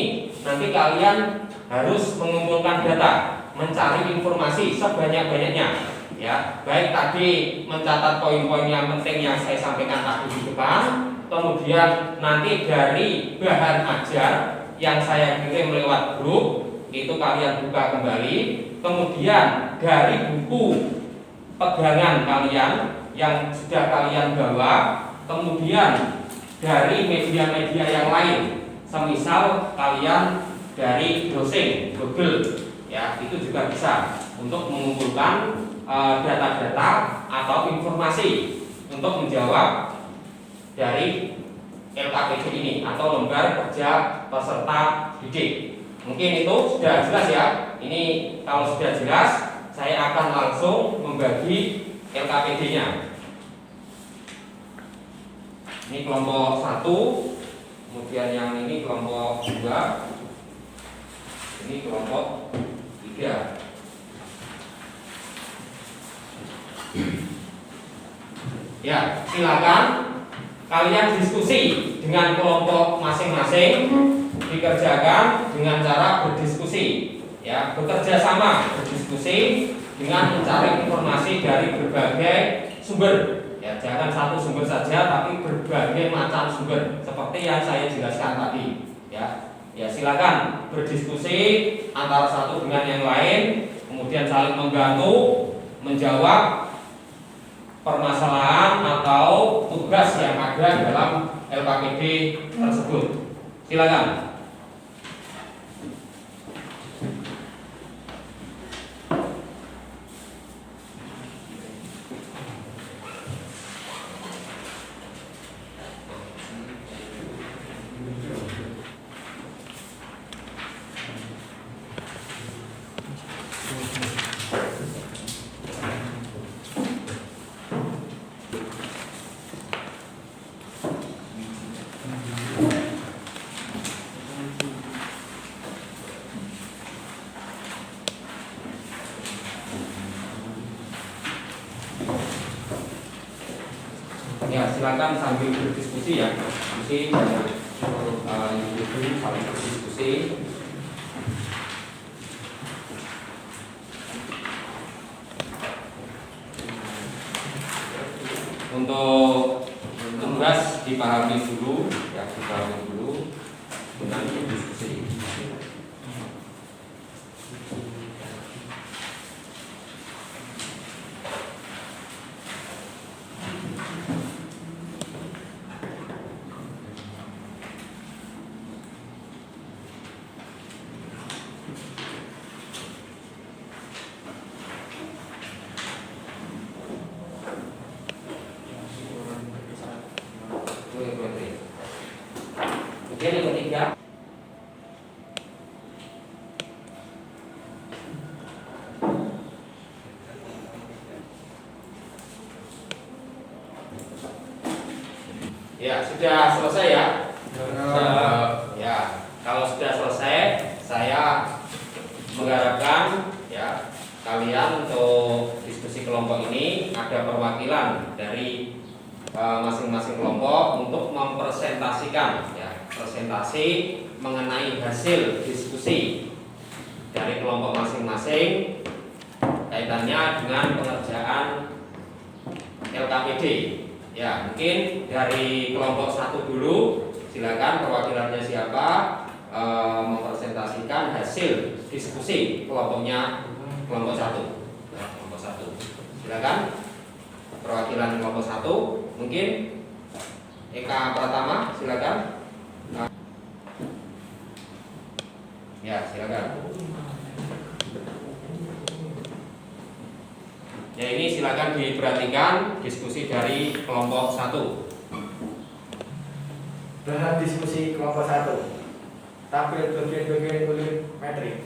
nanti kalian harus mengumpulkan data, mencari informasi sebanyak-banyaknya ya. Baik tadi mencatat poin-poin yang penting yang saya sampaikan tadi di depan, kemudian nanti dari bahan ajar yang saya kirim lewat grup itu kalian buka kembali, kemudian dari buku pegangan kalian yang sudah kalian bawa, kemudian dari media-media yang lain, semisal kalian dari dosen Google ya, itu juga bisa untuk mengumpulkan data-data atau informasi untuk menjawab dari LKPD ini atau lembar kerja peserta didik. Mungkin itu sudah jelas ya. Ini kalau sudah jelas, saya akan langsung membagi LKPD-nya. Ini kelompok 1, kemudian yang ini kelompok 2, ini kelompok 3. Ya, silakan kalian diskusi dengan kelompok masing-masing, dikerjakan dengan cara berdiskusi ya, bekerja sama berdiskusi dengan mencari informasi dari berbagai sumber ya, jangan satu sumber saja tapi berbagai macam sumber seperti yang saya jelaskan tadi ya. Ya, silakan berdiskusi antara satu dengan yang lain, kemudian saling membantu menjawab permasalahan atau tugas yang ada dalam LKPD tersebut. Silakan. Ya, silakan sambil berdiskusi ya. Diskusi saling berdiskusi. Untuk tugas dipahami dulu ya, dipahami dulu dengan berdiskusi. ulir metrik. Kemudian yang ketiga, ya sudah selesai ya. Ya, kalau sudah selesai, saya mengharapkan ya kalian untuk diskusi kelompok ini ada perwakilan dari masing-masing kelompok untuk mempresentasikan ya, presentasi mengenai hasil diskusi dari kelompok masing-masing kaitannya dengan pengerjaan LKPD. Ya, mungkin dari kelompok 1 dulu, silakan perwakilannya siapa mempresentasikan hasil diskusi kelompok 1. Ya, kelompok 1. Silakan perwakilan kelompok 1. Mungkin Eka Pratama, silakan. Ya, silakan. Ya, ini silakan diperhatikan diskusi dari kelompok 1. Bahan diskusi kelompok 1. Tampil bagian-bagian ulir metrik.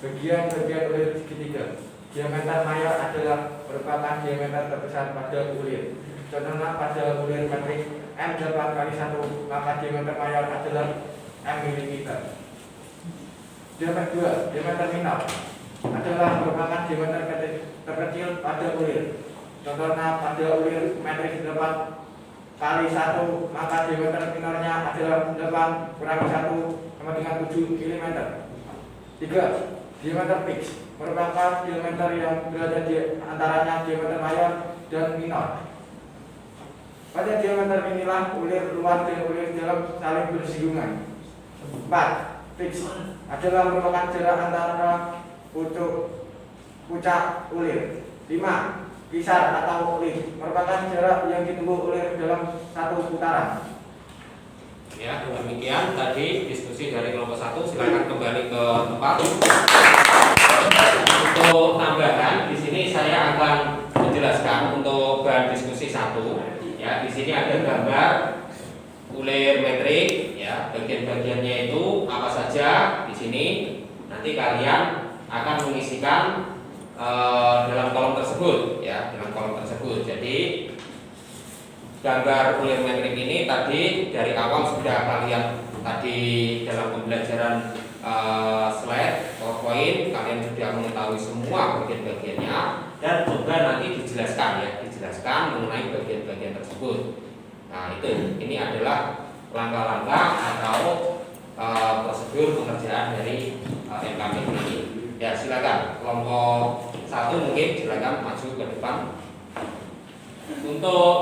Bagian-bagian ulir segitiga. Diameter mayor adalah merupakan diameter terbesar pada ulir. Contohnya pada ulir metrik M8 kali 1, maka diameter mayor adalah M mm. Diameter 2, diameter minor adalah merupakan diameter terkecil pada ulir. Contohnya pada ulir metrik 8 kali 1, maka diameter minornya adalah 8 kurangi 1 sama dengan 7 mm. 3. Diameter fix merupakan diameter yang berada di antaranya diameter mayor dan minor. Pada diameter inilah ulir luar dan ulir dalam saling bersinggungan. 4. Fix adalah merupakan jarak antara puncak ulir. 5. Kisar atau ulir merupakan jarak yang ditempuh ulir dalam satu putaran. Ya, demikian tadi diskusi dari kelompok 1. Silakan kembali ke tempat. Untuk tambahan, di sini saya akan menjelaskan untuk bahan diskusi 1. Ya, di sini ada gambar ulir metrik. Ya, bagian-bagiannya itu apa saja di sini. Nanti kalian akan mengisikan dalam kolom tersebut. Ya, dalam kolom tersebut. Jadi gambar ulir metrik ini tadi dari awal sudah kalian tadi dalam pembelajaran slide PowerPoint kalian sudah mengetahui semua bagian-bagiannya dan coba nanti dijelaskan ya, dijelaskan mengenai bagian-bagian tersebut. Nah, ini adalah langkah-langkah atau prosedur pengerjaan dari LKPD ini. Ya, silakan kelompok 1 mungkin silakan maju ke depan. Untuk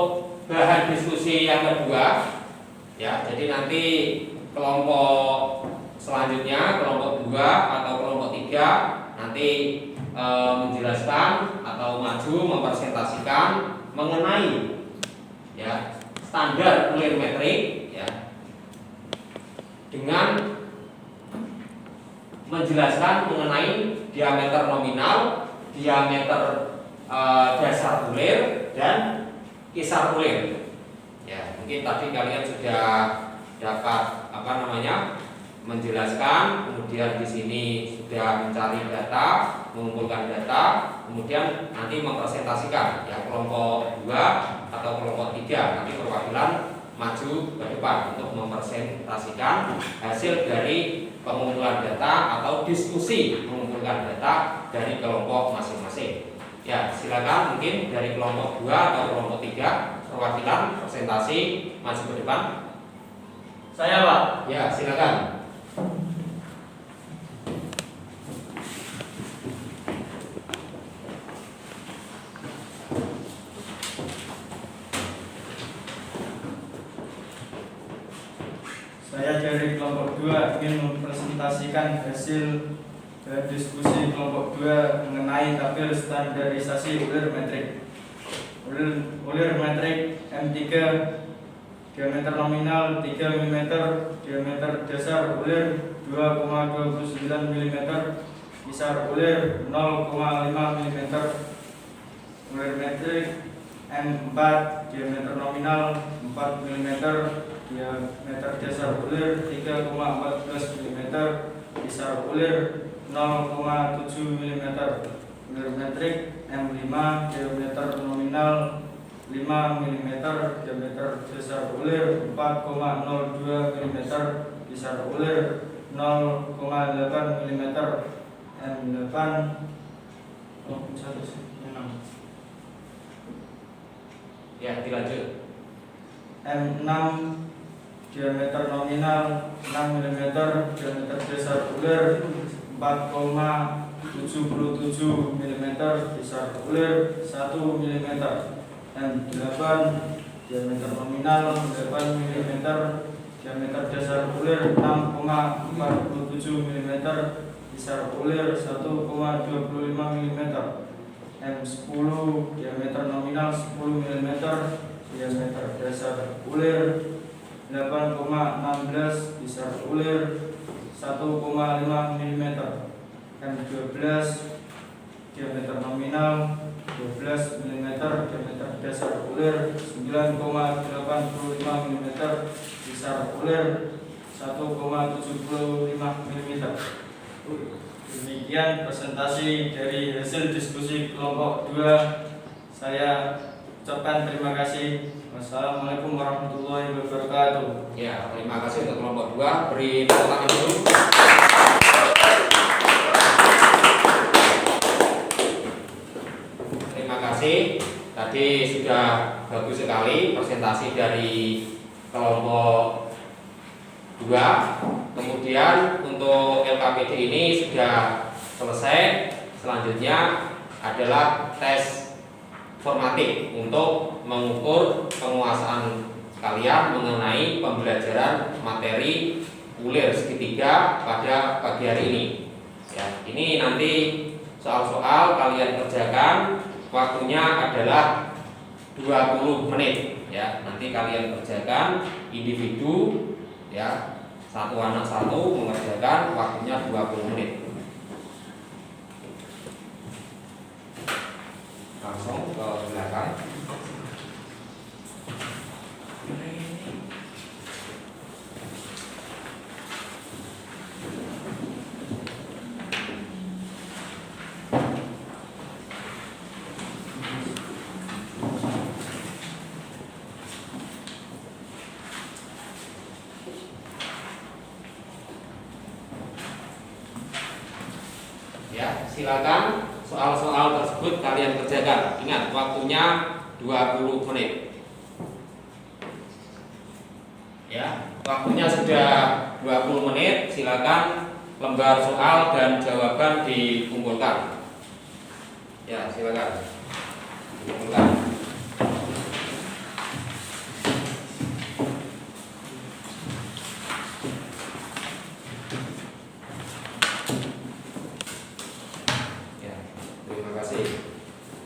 bahan diskusi yang kedua, ya, jadi nanti kelompok selanjutnya, kelompok 2 atau kelompok 3 nanti menjelaskan atau maju mempresentasikan mengenai ya standar ulir metrik ya, dengan menjelaskan mengenai diameter nominal, diameter dasar ulir dan kisar ulir. Ya, mungkin tadi kalian sudah dapat menjelaskan, kemudian di sini sudah mencari data, mengumpulkan data, kemudian nanti mempresentasikan ya kelompok 2 atau kelompok 3 nanti perwakilan maju ke depan untuk mempresentasikan hasil dari pengumpulan data atau diskusi mengumpulkan data dari kelompok masing-masing. Ya, silakan mungkin dari kelompok 2 atau kelompok 3 perwakilan presentasi maju ke depan. Saya, Pak. Ya, silakan. Saya dari kelompok 2 ingin mempresentasikan hasil diskusi kelompok 2 mengenai tabel standarisasi ulir metrik. Ulir metrik M3 diameter nominal 3 mm, diameter dasar ulir 2,29 mm, kisar ulir 0,5 mm. Ulir metrik M4 diameter nominal 4 mm, diameter dasar ulir 3,14 mm, besar ulir 0,7 mm. Ulir metrik M5 diameter nominal 5 mm, diameter dasar ulir 4,02 mm, besar ulir 0,8 mm. M8 Ya, dilanjut. M6 diameter nominal 6 mm, diameter dasar ulir 4,77 mm, besar ulir 1 mm. M8 diameter nominal 8 mm, diameter dasar ulir 6,47 mm, besar ulir 1,25 mm. M10 diameter nominal 10 mm, diameter dasar ulir 8,16, besar ulir 1,5 mm. M12 diameter nominal 12 mm, diameter dasar ulir 9,85 mm, besar ulir 1,75 mm. Demikian presentasi dari hasil diskusi kelompok 2. Saya ucapkan terima kasih. Wassalamualaikum warahmatullahi wabarakatuh. Ya, terima kasih untuk kelompok 2. Beri tepuk tangan dulu. Terima kasih. Tadi sudah bagus sekali presentasi dari kelompok 2. Kemudian untuk LKPD ini sudah selesai. Selanjutnya adalah tes formatif untuk mengukur penguasaan kalian mengenai pembelajaran materi ulir segitiga pada pagi hari ini. Ya, ini nanti soal-soal kalian kerjakan, waktunya adalah 20 menit. Ya, nanti kalian kerjakan individu, ya. Satu anak satu mengerjakan, waktunya 20 menit. Langsung ke belakang. Ya, silakan soal-soal tersebut kalian kerjakan. Ingat, waktunya 20 menit. Ya, waktunya sudah 20 menit. Silakan lembar soal dan jawaban dikumpulkan. Ya, silakan dikumpulkan.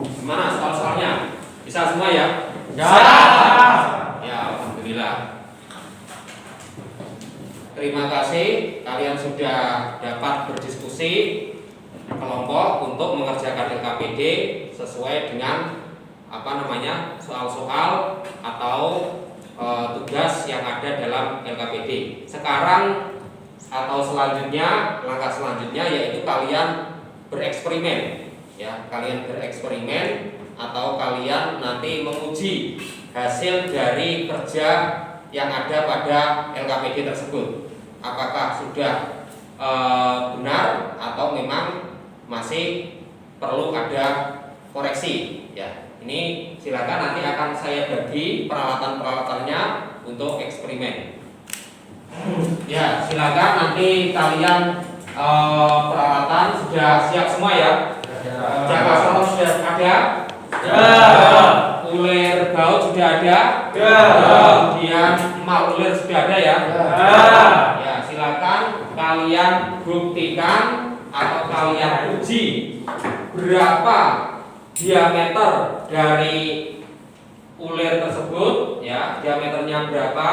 Gimana soal-soalnya? Bisa semua ya? Ya. Ya, alhamdulillah. Terima kasih kalian sudah dapat berdiskusi kelompok untuk mengerjakan LKPD sesuai dengan soal-soal atau tugas yang ada dalam LKPD. Sekarang atau selanjutnya, langkah selanjutnya yaitu kalian bereksperimen. Ya, kalian bereksperimen atau kalian nanti menguji hasil dari kerja yang ada pada LKPD tersebut. Apakah sudah benar atau memang masih perlu ada koreksi? Ya, ini silakan nanti akan saya bagi peralatan-peralatannya untuk eksperimen. Ya, silakan nanti kalian peralatan sudah siap semua ya. Jangka salon sudah ada? Ya. Ulir baut sudah ada? Ya. Kemudian emal ulir sudah ada ya? Ya. Ya, silakan kalian buktikan atau kalian uji berapa diameter dari ulir tersebut, ya, diameternya berapa?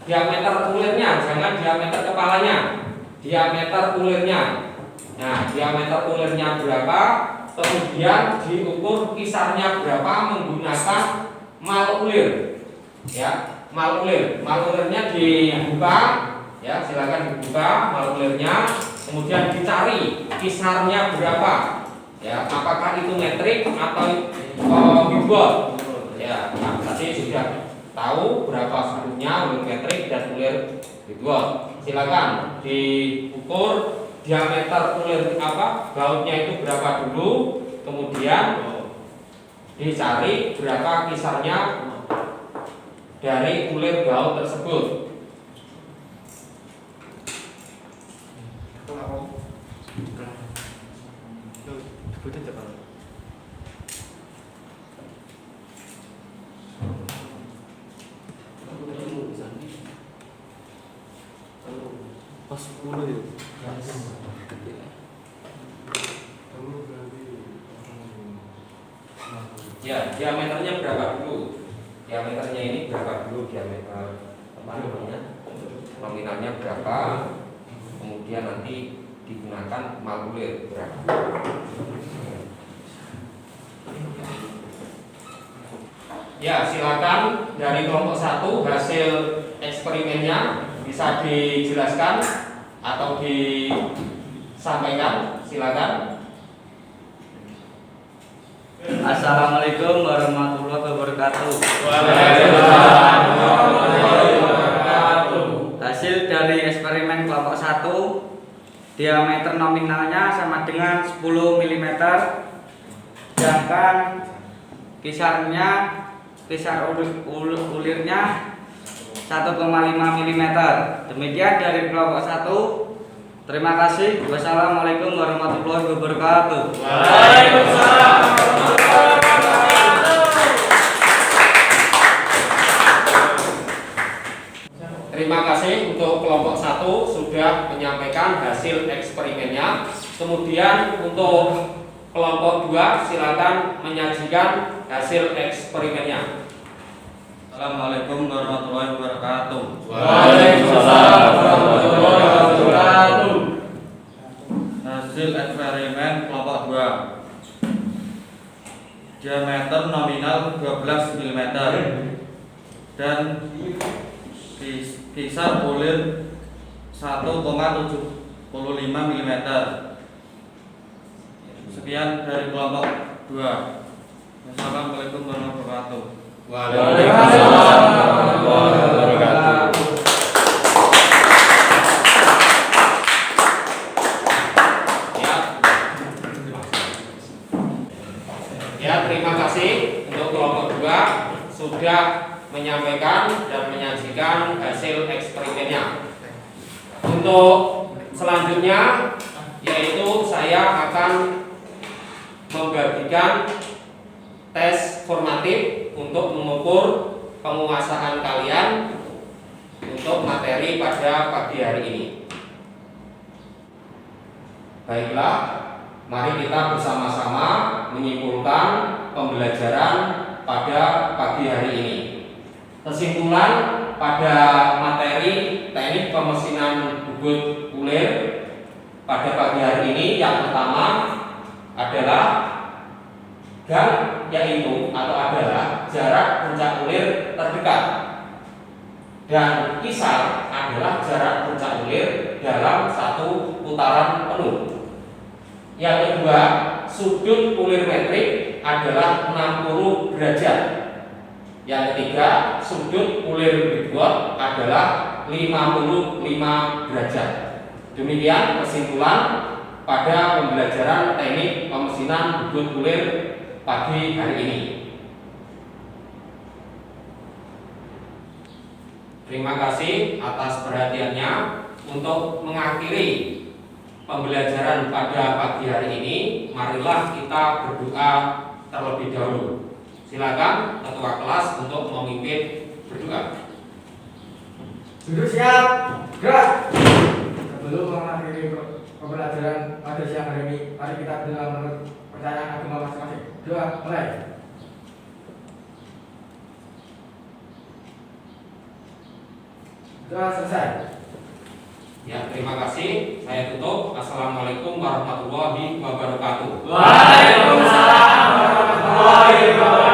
Diameter ulirnya, jangan diameter kepalanya. Diameter ulirnya. Nah, diameter ulirnya berapa? kemudian diukur kisarnya berapa menggunakan mal ulir. Ya, mal ulir. Mal ulirnya dibuka, ya, silakan dibuka mal ulirnya, kemudian dicari kisarnya berapa. Ya, apakah itu metrik atau bibot? Ya, nah, tadi sudah tahu berapa sudutnya ulir metrik dan ulir bibot. Silakan diukur diameter ulir bautnya itu berapa dulu, kemudian dicari berapa kisarnya dari ulir baut tersebut. Ya, diameternya berapa dulu? Diameternya ini berapa dulu diameter nominalnya berapa? Kemudian nanti digunakan mal ulir berapa? Ya, silakan dari kelompok 1 hasil eksperimennya bisa dijelaskan atau disampaikan, silakan. Assalamualaikum warahmatullahi wabarakatuh. Waalaikumsalam warahmatullahi wabarakatuh. Hasil dari eksperimen kelompok 1, diameter nominalnya sama dengan 10 mm, sedangkan kisar ulirnya 1,5 mm. Demikian dari kelompok 1. Terima kasih. Wassalamualaikum warahmatullahi wabarakatuh. Waalaikumsalam. Terima kasih untuk kelompok 1 sudah menyampaikan hasil eksperimennya. Kemudian untuk kelompok 2 silakan menyajikan hasil eksperimennya. Assalamualaikum warahmatullahi wabarakatuh. Waalaikumsalam warahmatullahi wabarakatuh. Hasil eksperimen kelompok 2. Diameter nominal 12 mm dan kisar ulir 1,75 mm. Sekian dari kelompok 2. Wassalamualaikum warahmatullahi wabarakatuh. Waalaikumsalam warahmatullahi wabarakatuh. Ya, terima kasih untuk kelompok 2 sudah menyampaikan dan menyajikan hasil eksperimennya. Untuk selanjutnya yaitu saya akan membagikan tes formatif untuk mengukur penguasaan kalian untuk materi pada pagi hari ini. Baiklah, mari kita bersama-sama menyimpulkan pembelajaran pada pagi hari ini. Kesimpulan pada materi teknik pemesinan bubut ulir pada pagi hari ini yang pertama adalah yaitu atau adalah jarak puncak ulir terdekat, dan kisar adalah jarak puncak ulir dalam satu putaran penuh. Yang kedua, sudut ulir metrik adalah 60 derajat. Yang ketiga, sudut ulir bibot adalah 55 derajat. Demikian kesimpulan pada pembelajaran teknik pemesinan bubut ulir pagi hari ini. Terima kasih atas perhatiannya. Untuk mengakhiri pembelajaran pada pagi hari ini, marilah kita berdoa terlebih dahulu. Silakan ketua kelas untuk memimpin berdoa. Duduk siap, gerak. Sebelum mengakhiri pembelajaran pada siang hari ini, mari kita berdoa menurut percayaan agama masing-masing. Doa mulai. Doa selesai. Ya, terima kasih. Saya tutup. Assalamualaikum warahmatullahi wabarakatuh. Waalaikumsalam warahmatullahi wabarakatuh.